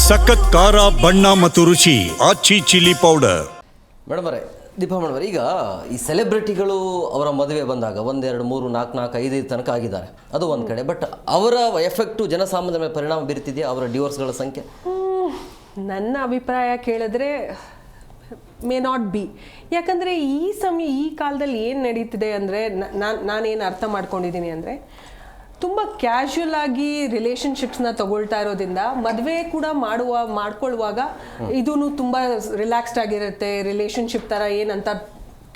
ಸಖತ್ ಖಾರ ಬಣ್ಣ ಮತ್ತು ರುಚಿ ಆಚಿ ಚಿಲ್ಲಿ ಪೌಡರ್. ಮೇಡಮ್ ಅವರೇ, ದೀಪಾ ಮೇಡಮ್ ಅವರೇ, ಈಗ ಈ ಸೆಲೆಬ್ರಿಟಿಗಳು ಅವರ ಮದುವೆ ಬಂದಾಗ 1 2 3 4 4 5 ತನಕ ಆಗಿದ್ದಾರೆ, ಅದು ಒಂದು ಕಡೆ. ಬಟ್ ಅವರ ಎಫೆಕ್ಟು ಜನಸಾಮಾನ್ಯರ ಮೇಲೆ ಪರಿಣಾಮ ಬೀರ್ತಿದೆಯಾ ಅವರ ಡಿವೋರ್ಸ್ಗಳ ಸಂಖ್ಯೆ? ನನ್ನ ಅಭಿಪ್ರಾಯ ಕೇಳಿದ್ರೆ ಮೇ ನಾಟ್ ಬಿ. ಯಾಕಂದರೆ ಈ ಕಾಲದಲ್ಲಿ ಏನು ನಡೀತಿದೆ ಅಂದರೆ, ನಾನೇನು ಅರ್ಥ ಮಾಡ್ಕೊಂಡಿದ್ದೀನಿ ಅಂದರೆ, ತುಂಬ ಕ್ಯಾಶುಯಲ್ ಆಗಿ ರಿಲೇಷನ್ಶಿಪ್ಸ್ನ ತಗೊಳ್ತಾ ಇರೋದ್ರಿಂದ ಮದುವೆ ಕೂಡ ಮಾಡ್ಕೊಳ್ಳುವಾಗ ಇದೂ ತುಂಬ ರಿಲ್ಯಾಕ್ಸ್ಡ್ ಆಗಿರುತ್ತೆ. ರಿಲೇಷನ್ಶಿಪ್ ಥರ ಏನಂತ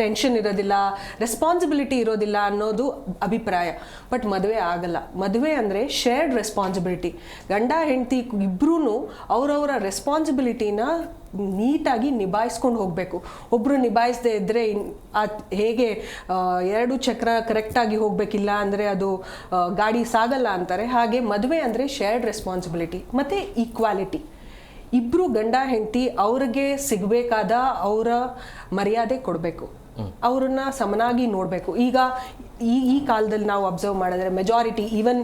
ಟೆನ್ಷನ್ ಇರೋದಿಲ್ಲ, ರೆಸ್ಪಾನ್ಸಿಬಿಲಿಟಿ ಇರೋದಿಲ್ಲ ಅನ್ನೋದು ಅಭಿಪ್ರಾಯ. ಬಟ್ ಮದುವೆ ಆಗಲ್ಲ. ಮದುವೆ ಅಂದರೆ ಶೇರ್ಡ್ ರೆಸ್ಪಾನ್ಸಿಬಿಲಿಟಿ. ಗಂಡ ಹೆಂಡತಿ ಇಬ್ಬರೂ ಅವರವರ ರೆಸ್ಪಾನ್ಸಿಬಿಲಿಟಿನ ನೀಟಾಗಿ ನಿಭಾಯಿಸ್ಕೊಂಡು ಹೋಗಬೇಕು. ಒಬ್ಬರು ನಿಭಾಯಿಸದೇ ಇದ್ದರೆ ಹೇಗೆ 2 ಚಕ್ರ ಕರೆಕ್ಟಾಗಿ ಹೋಗಬೇಕಿಲ್ಲ ಅಂದರೆ ಅದು ಗಾಡಿ ಸಾಗಲ್ಲ ಅಂತಾರೆ. ಹಾಗೆ ಮದುವೆ ಅಂದರೆ ಶೇರ್ಡ್ ರೆಸ್ಪಾನ್ಸಿಬಿಲಿಟಿ ಮತ್ತು ಈಕ್ವಾಲಿಟಿ. ಇಬ್ಬರು ಗಂಡ ಹೆಂಡತಿ ಅವ್ರಿಗೆ ಸಿಗಬೇಕಾದ ಅವರ ಮರ್ಯಾದೆ ಕೊಡಬೇಕು, ಅವ್ರನ್ನ ಸಮನಾಗಿ ನೋಡಬೇಕು. ಈಗ ಈ ಕಾಲದಲ್ಲಿ ನಾವು ಅಬ್ಸರ್ವ್ ಮಾಡಿದ್ರೆ majority, even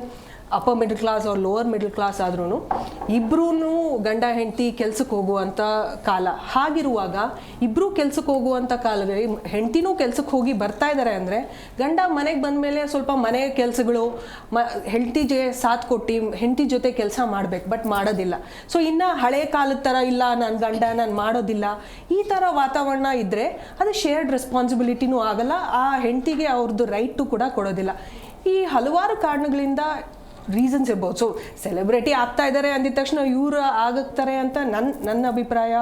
upper middle class ಅವ್ರ ಲೋವರ್ ಮಿಡಲ್ ಕ್ಲಾಸ್ ಆದ್ರೂ ಇಬ್ಬರೂ ಗಂಡ ಹೆಂಡತಿ ಕೆಲ್ಸಕ್ಕೆ ಹೋಗುವಂಥ ಕಾಲ. ಹಾಗಿರುವಾಗ ಇಬ್ಬರೂ ಕೆಲ್ಸಕ್ಕೆ ಹೋಗುವಂಥ ಕಾಲದಲ್ಲಿ ಹೆಂಡತಿನೂ ಕೆಲ್ಸಕ್ಕೆ ಹೋಗಿ ಬರ್ತಾ ಇದ್ದಾರೆ ಅಂದರೆ, ಗಂಡ ಮನೆಗೆ ಬಂದಮೇಲೆ ಸ್ವಲ್ಪ ಮನೆ ಕೆಲಸಗಳು ಹೆಂಡತಿಗೆ ಸಾಥ್ ಕೊಟ್ಟು ಹೆಂಡತಿ ಜೊತೆ ಕೆಲಸ ಮಾಡಬೇಕು. ಬಟ್ ಮಾಡೋದಿಲ್ಲ. ಸೊ ಇನ್ನು ಹಳೆ ಕಾಲದ ಥರ ಇಲ್ಲ, ನನ್ನ ಗಂಡ ನಾನು ಮಾಡೋದಿಲ್ಲ, ಈ ಥರ ವಾತಾವರಣ ಇದ್ದರೆ ಅದು ಶೇರ್ಡ್ ರೆಸ್ಪಾನ್ಸಿಬಿಲಿಟಿನೂ ಆಗಲ್ಲ, ಆ ಹೆಂಡತಿಗೆ ಅವ್ರದ್ದು ರೈಟು ಕೂಡ ಕೊಡೋದಿಲ್ಲ. ಈ ಹಲವಾರು ಕಾರಣಗಳಿಂದ ರೀಸನ್ಸ್ ಇರ್ಬೋದು. ಸೊ ಸೆಲೆಬ್ರಿಟಿ ಆಗ್ತಾ ಇದ್ದಾರೆ ಅಂದಿದ ತಕ್ಷಣ ಇವ್ರು ಆಗ್ತಾರೆ ಅಂತ ನನ್ನ ಅಭಿಪ್ರಾಯ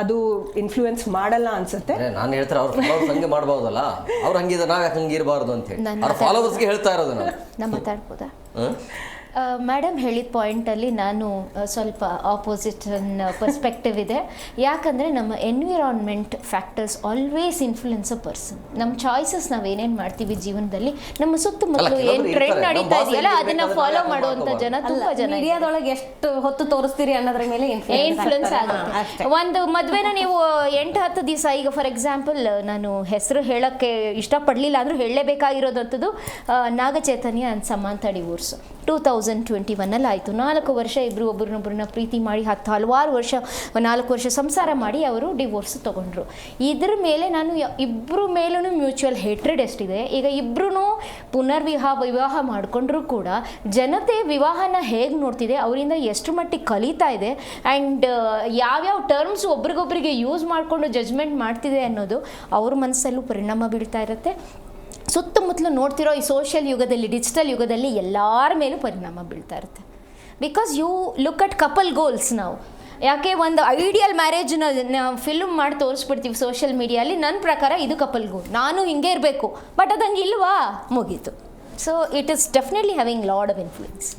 ಅದು ಇನ್ಫ್ಲೂಯೆನ್ಸ್ ಮಾಡಲ್ಲ ಅನ್ಸುತ್ತೆ. ನಾನು ಹೇಳ್ತಾರೆ ಅವ್ರು ಹಂಗೆ ಮಾಡ್ಬೋದಲ್ಲ, ಅವ್ರು ಹಂಗಿದ್ರೆ ನಾವು ಯಾಕೆ ಹಂಗೆ ಇರಬಾರ್ದು ಅಂತ ಹೇಳಿ ಅವ್ರ ಫಾಲೋವರ್ಸ್ಗೆ ಹೇಳ್ತಾ ಇರೋದು ನಾವು ಮಾತಾಡ್ಬೋದಾ? ಮೇಡಮ್ ಹೇಳಿದ ಪಾಯಿಂಟಲ್ಲಿ ನಾನು ಸ್ವಲ್ಪ ಆಪೋಸಿಟ್ ಪರ್ಸ್ಪೆಕ್ಟಿವ್ ಇದೆ. ಯಾಕಂದರೆ ನಮ್ಮ environment factors always influence a person. ನಮ್ಮ ಚಾಯ್ಸಸ್ ನಾವು ಏನೇನು ಮಾಡ್ತೀವಿ ಜೀವನದಲ್ಲಿ, ನಮ್ಮ ಸುತ್ತಮುತ್ತಲು ಏನು ಟ್ರೆಂಡ್ ನಡೀತಾ ಇದೆಯಲ್ಲ ಅದನ್ನು ಫಾಲೋ ಮಾಡುವಂಥ ಜನ ತುಂಬ ಜನ. ಮೀಡಿಯಾದೊಳಗೆ ಎಷ್ಟು ಹೊತ್ತು ತೋರಿಸ್ತೀರಿ ಅನ್ನೋದ್ರ ಮೇಲೆ ಇನ್ಫ್ಲುಯೆನ್ಸ್ ಆಗುತ್ತೆ. ಒಂದು ಮದುವೆನ ನೀವು 8-10 ದಿವಸ, ಈಗ ಫಾರ್ ಎಕ್ಸಾಂಪಲ್ ನಾನು ಹೆಸರು ಹೇಳೋಕ್ಕೆ ಇಷ್ಟಪಡಲಿಲ್ಲ ಅಂದರೂ ಹೇಳಲೇಬೇಕಾಗಿರೋದಂಥದ್ದು ನಾಗಚೈತನ್ಯ ಆ್ಯಂಡ್ ಸಮಾಂತ ಡಿವೋರ್ಸ್ 2021 ಆಯಿತು. 4 ವರ್ಷ ಇಬ್ಬರು ಒಬ್ಬರನ್ನೊಬ್ಬರನ್ನ ಪ್ರೀತಿ ಮಾಡಿ ಹಲವಾರು ವರ್ಷ 4 ವರ್ಷ ಸಂಸಾರ ಮಾಡಿ ಅವರು ಡಿವೋರ್ಸ್ ತೊಗೊಂಡ್ರು. ಇದ್ರ ಮೇಲೆ ನಾನು ಇಬ್ಬರು ಮೇಲೂ ಮ್ಯೂಚುವಲ್ ಹೇಟ್ರೆಡ್ ಎಷ್ಟಿದೆ. ಈಗ ಇಬ್ಬರೂ ವಿವಾಹ ಮಾಡಿಕೊಂಡ್ರೂ ಕೂಡ ಜನತೆ ವಿವಾಹನ ಹೇಗೆ ನೋಡ್ತಿದೆ, ಅವರಿಂದ ಎಷ್ಟು ಮಟ್ಟಿಗೆ ಕಲಿತಾ ಇದೆ, ಆ್ಯಂಡ್ ಯಾವ್ಯಾವ ಟರ್ಮ್ಸ್ ಒಬ್ರಿಗೊಬ್ರಿಗೆ ಯೂಸ್ ಮಾಡಿಕೊಂಡು ಜಜ್ಮೆಂಟ್ ಮಾಡ್ತಿದೆ ಅನ್ನೋದು ಅವ್ರ ಮನಸ್ಸಲ್ಲೂ ಪರಿಣಾಮ ಬೀಳ್ತಾ ಇರುತ್ತೆ. ಸುತ್ತಮುತ್ತಲು ನೋಡ್ತಿರೋ ಈ ಸೋಷಿಯಲ್ ಯುಗದಲ್ಲಿ, ಡಿಜಿಟಲ್ ಯುಗದಲ್ಲಿ ಎಲ್ಲರ ಮೇಲೂ ಪರಿಣಾಮ ಬೀಳ್ತಾ ಇರುತ್ತೆ. Because you look at couple goals. ನಾವು ಯಾಕೆ ಒಂದು ಐಡಿಯಲ್ ಮ್ಯಾರೇಜ್ನ ನಾವು ಫಿಲ್ಮ್ ಮಾಡಿ ತೋರಿಸ್ಬಿಡ್ತೀವಿ ಸೋಷಿಯಲ್ ಮೀಡಿಯಲ್ಲಿ. ನನ್ನ ಪ್ರಕಾರ ಇದು ಕಪಲ್ ಗೋಲ್, ನಾನು ಹಿಂಗೆ ಇರಬೇಕು, ಬಟ್ ಅದು ಹಂಗೆ ಇಲ್ವಾ, ಮುಗೀತು. So it is definitely having lot of influence.